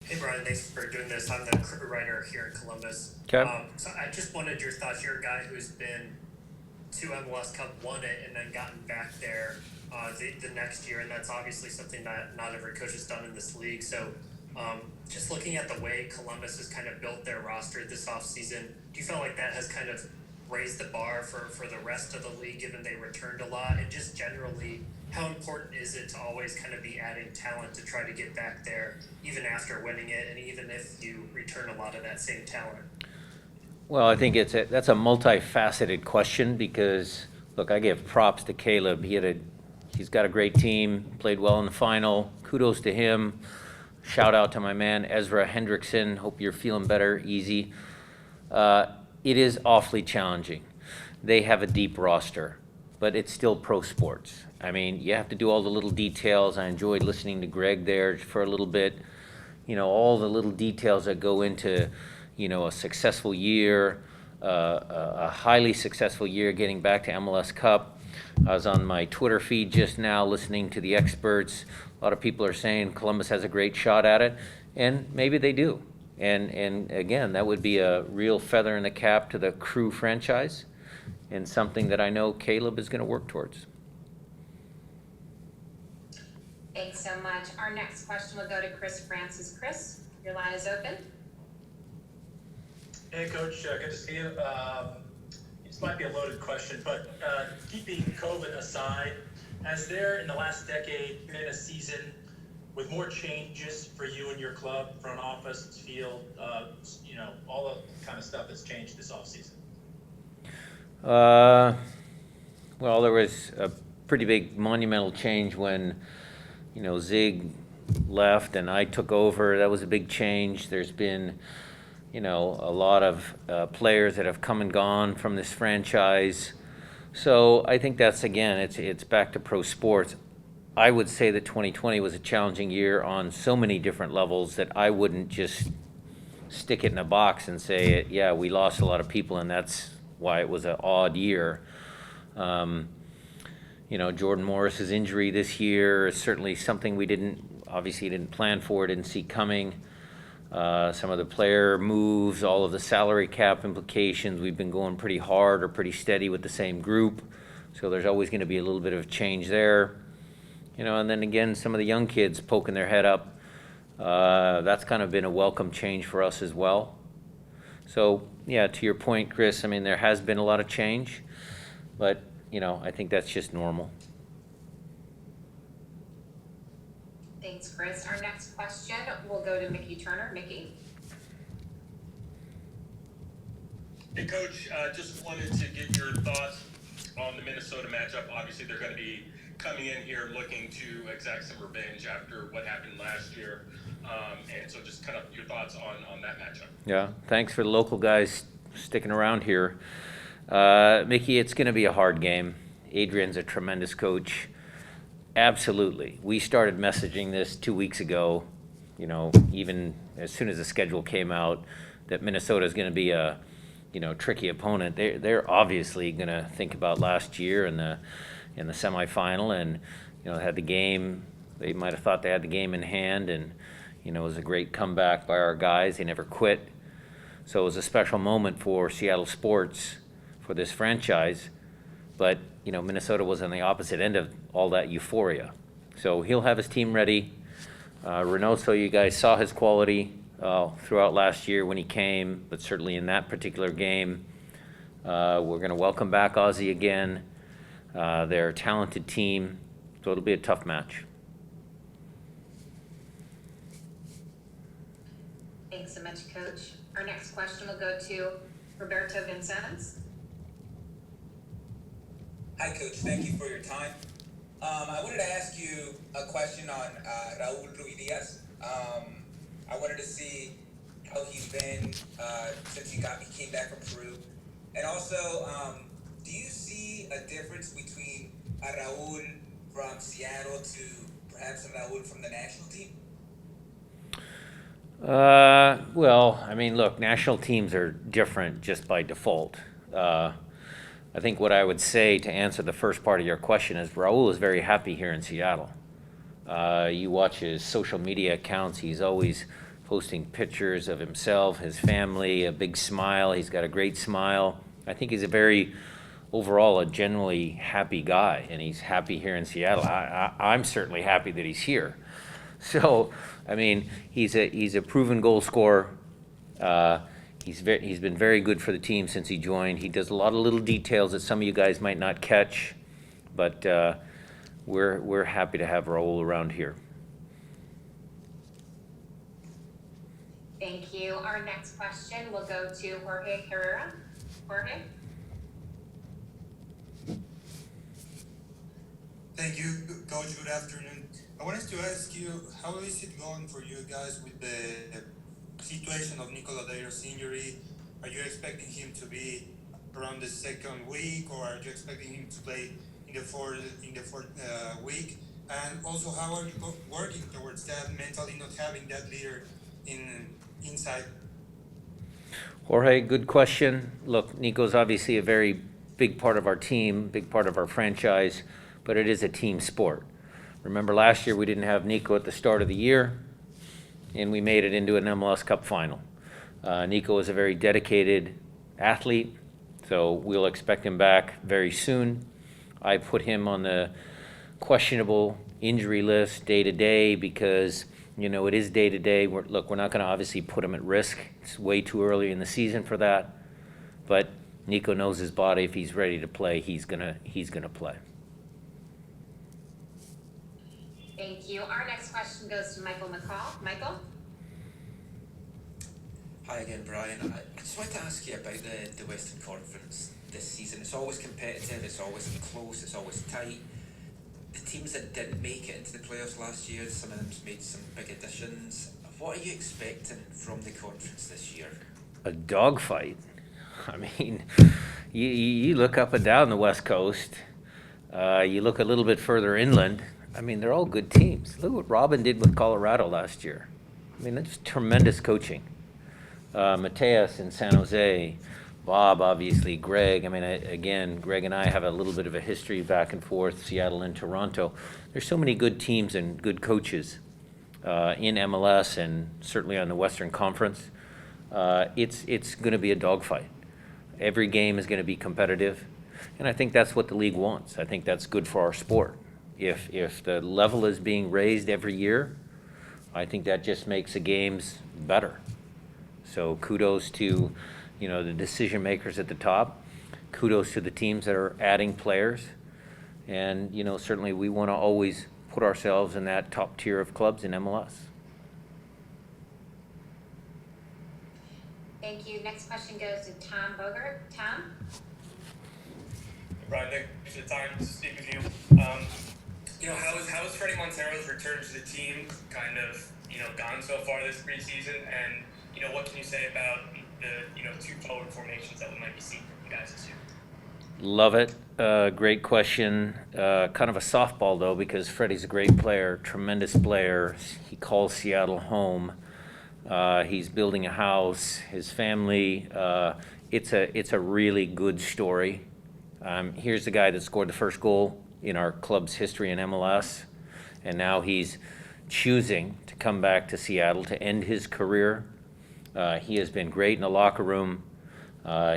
Hey Brian, thanks for doing this. I'm the crew writer here in Columbus. Okay. So I just wanted your thoughts. You're a guy who's been to MLS Cup, won it, and then gotten back there the next year, and that's obviously something that not every coach has done in this league. So just looking at the way Columbus has kind of built their roster this offseason, do you feel like that has kind of raised the bar for the rest of the league, given they returned a lot? And just generally, how important is it to always kind of be adding talent to try to get back there, even after winning it, and even if you return a lot of that same talent? Well, I think that's a multifaceted question because, look, I give props to Caleb. He's got a great team, played well in the final. Kudos to him. Shout out to my man Ezra Hendrickson. Hope you're feeling better, easy. It is awfully challenging. They have a deep roster, but it's still pro sports. I mean, you have to do all the little details. I enjoyed listening to Greg there for a little bit. All the little details that go into, a successful year, a highly successful year getting back to MLS Cup. I was on my Twitter feed just now listening to the experts. A lot of people are saying Columbus has a great shot at it, and maybe they do. And again, that would be a real feather in the cap to the Crew franchise and something that I know Caleb is going to work towards. Thanks so much. Our next question will go to Chris Francis. Chris, your line is open. Hey, Coach. Good to see you. This might be a loaded question, but keeping COVID aside, has there in the last decade been a season with more changes for you and your club, front office, field, all the kind of stuff that's changed this offseason? Well, there was a pretty big monumental change when, Zig left and I took over. That was a big change. There's been, a lot of players that have come and gone from this franchise. So I think that's, again, it's back to pro sports. I would say that 2020 was a challenging year on so many different levels that I wouldn't just stick it in a box and say, yeah, we lost a lot of people and that's why it was an odd year. Jordan Morris's injury this year is certainly something we didn't plan for, didn't see coming. Some of the player moves, all of the salary cap implications, we've been going pretty hard or pretty steady with the same group. So there's always going to be a little bit of change there. And then again, some of the young kids poking their head up. That's kind of been a welcome change for us as well. So, yeah, to your point, Chris, I mean, there has been a lot of change, but, I think that's just normal. Thanks, Chris. Our next question will go to Mickey Turner. Mickey. Hey, Coach, just wanted to get your thoughts on the Minnesota matchup. Obviously, they're going to be coming in here looking to exact some revenge after what happened last year. And so just kind of your thoughts on that matchup. Yeah, thanks for the local guys sticking around here. Mickey, it's going to be a hard game. Adrian's a tremendous coach. Absolutely. We started messaging this 2 weeks ago, even as soon as the schedule came out, that Minnesota is going to be a, tricky opponent. They're obviously going to think about last year in the semifinal and, had the game. They might have thought they had the game in hand and, it was a great comeback by our guys. They never quit. So it was a special moment for Seattle sports, for this franchise. But, Minnesota was on the opposite end of all that euphoria. So he'll have his team ready. Reynoso, you guys saw his quality throughout last year when he came, but certainly in that particular game. We're going to welcome back Ozzy again. They're a talented team, so it'll be a tough match. Thanks so much, Coach. Our next question will go to Roberto Vincennes. Hi, Coach. Thank you for your time. I wanted to ask you a question on Raul Ruidiaz. I wanted to see how he's been since he came back from Peru. And also, do you see a difference between a Raul from Seattle to perhaps a Raul from the national team? Well, I mean, look, national teams are different just by default. I think what I would say to answer the first part of your question is Raul is very happy here in Seattle. You watch his social media accounts, he's always posting pictures of himself, his family, a big smile. He's got a great smile. I think he's overall a genuinely happy guy, and he's happy here in Seattle. I'm certainly happy that he's here. So, I mean, he's a proven goal scorer. He's been very good for the team since he joined. He does a lot of little details that some of you guys might not catch, but we're happy to have Raul around here. Thank you. Our next question will go to Jorge Herrera. Jorge? Thank you, Coach. Good afternoon. I wanted to ask you, how is it going for you guys with the situation of Nicolas Lodeiro's injury? Are you expecting him to be around the second week, or are you expecting him to play in the fourth week? And also, how are you working towards that, mentally not having that leader inside? Jorge, good question. Look, Nico's obviously a very big part of our team, big part of our franchise, but it is a team sport. Remember last year we didn't have Nico at the start of the year, and we made it into an MLS Cup final. Nico is a very dedicated athlete, so we'll expect him back very soon. I put him on the questionable injury list day to day because, it is day to day. We're not going to obviously put him at risk. It's way too early in the season for that. But Nico knows his body. If he's ready to play, he's gonna play. Thank you. Our next question goes to Michael McCall. Michael? Hi again, Brian. I just wanted to ask you about the Western Conference this season. It's always competitive, it's always close, it's always tight. The teams that didn't make it into the playoffs last year, some of them's made some big additions. What are you expecting from the conference this year? A dogfight. I mean, you look up and down the West Coast. You look a little bit further inland. I mean, they're all good teams. Look what Robin did with Colorado last year. I mean, that's tremendous coaching. Mateus in San Jose, Bob, obviously, Greg. I mean, again, Greg and I have a little bit of a history back and forth, Seattle and Toronto. There's so many good teams and good coaches in MLS and certainly on the Western Conference. It's going to be a dogfight. Every game is going to be competitive, and I think that's what the league wants. I think that's good for our sport. If the level is being raised every year, I think that just makes the games better. So kudos to, the decision makers at the top. Kudos to the teams that are adding players. And, certainly we want to always put ourselves in that top tier of clubs in MLS. Thank you. Next question goes to Tom Bogert. Tom? Brian, thanks for the time to speak with you. How is Freddy Montero's return to the team kind of, gone so far this preseason? And, what can you say about the, two forward formations that we might be seeing from you guys this year? Love it. Great question. Kind of a softball, though, because Freddie's a great player, tremendous player. He calls Seattle home. He's building a house, his family. It's a really good story. Here's the guy that scored the first goal in our club's history in MLS, and now he's choosing to come back to Seattle to end his career. He has been great in the locker room.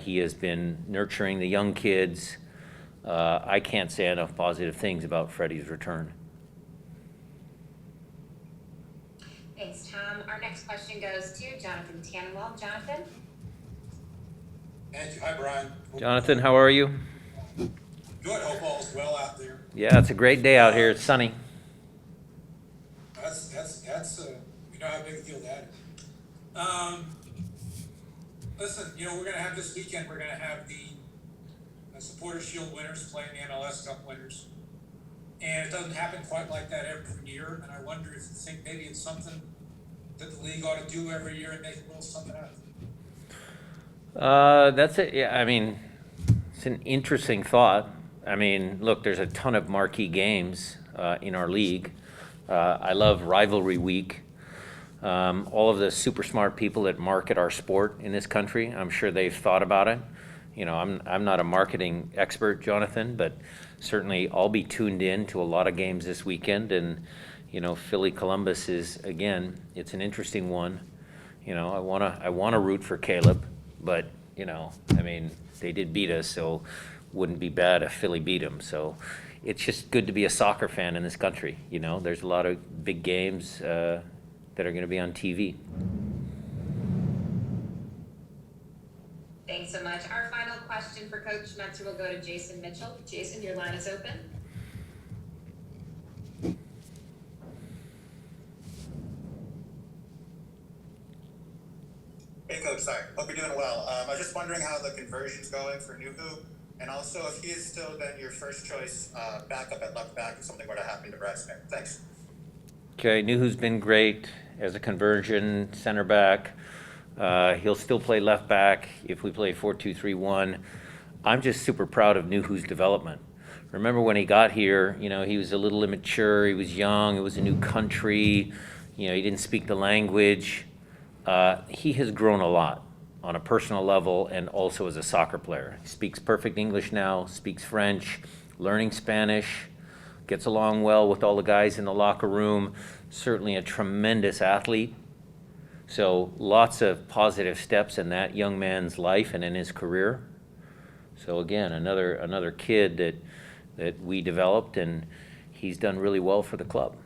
He has been nurturing the young kids. I can't say enough positive things about Freddie's return. Thanks, Tom. Our next question goes to Jonathan Tannenwald. Jonathan? Thank you. Hi, Brian. Jonathan, how are you? Good. Hope all's well out there. Yeah, it's a great day out here. It's sunny. That's we know how big a deal that is. Listen, we're going to have this weekend, we're going to have the Supporters Shield winners playing the MLS Cup winners. And it doesn't happen quite like that every year. And I wonder if you think maybe it's something that the league ought to do every year and make a little something out of it. That's it. Yeah, I mean, it's an interesting thought. I mean, look, there's a ton of marquee games in our league. I love rivalry week. All of the super smart people that market our sport in this country, I'm sure they've thought about it. I'm not a marketing expert, Jonathan, but certainly I'll be tuned in to a lot of games this weekend. And, Philly Columbus is, again, it's an interesting one. You know, I wanna root for Caleb, but, you know, I mean, they did beat us, so wouldn't be bad if Philly beat them. So it's just good to be a soccer fan in this country, you know? There's a lot of big games that are gonna be on TV. Thanks so much. Our final question for Coach Schmetzer will go to Jason Mitchell. Jason, your line is open. Hey Coach, sorry. Hope you're doing well. I was just wondering how the conversion's going for Nuhu, and also if he is still then your first choice backup at left back if something were to happen to Brad Smith. Thanks. Okay, Nuhu's been great as a conversion center back. He'll still play left back if we play 4-2-3-1. I'm just super proud of Nuhu's development. Remember when he got here, you know, he was a little immature, he was young, it was a new country, you know, he didn't speak the language. He has grown a lot on a personal level and also as a soccer player. He speaks perfect English now, speaks French, learning Spanish, gets along well with all the guys in the locker room, certainly a tremendous athlete. So lots of positive steps in that young man's life and in his career. So again, another kid that we developed, and he's done really well for the club.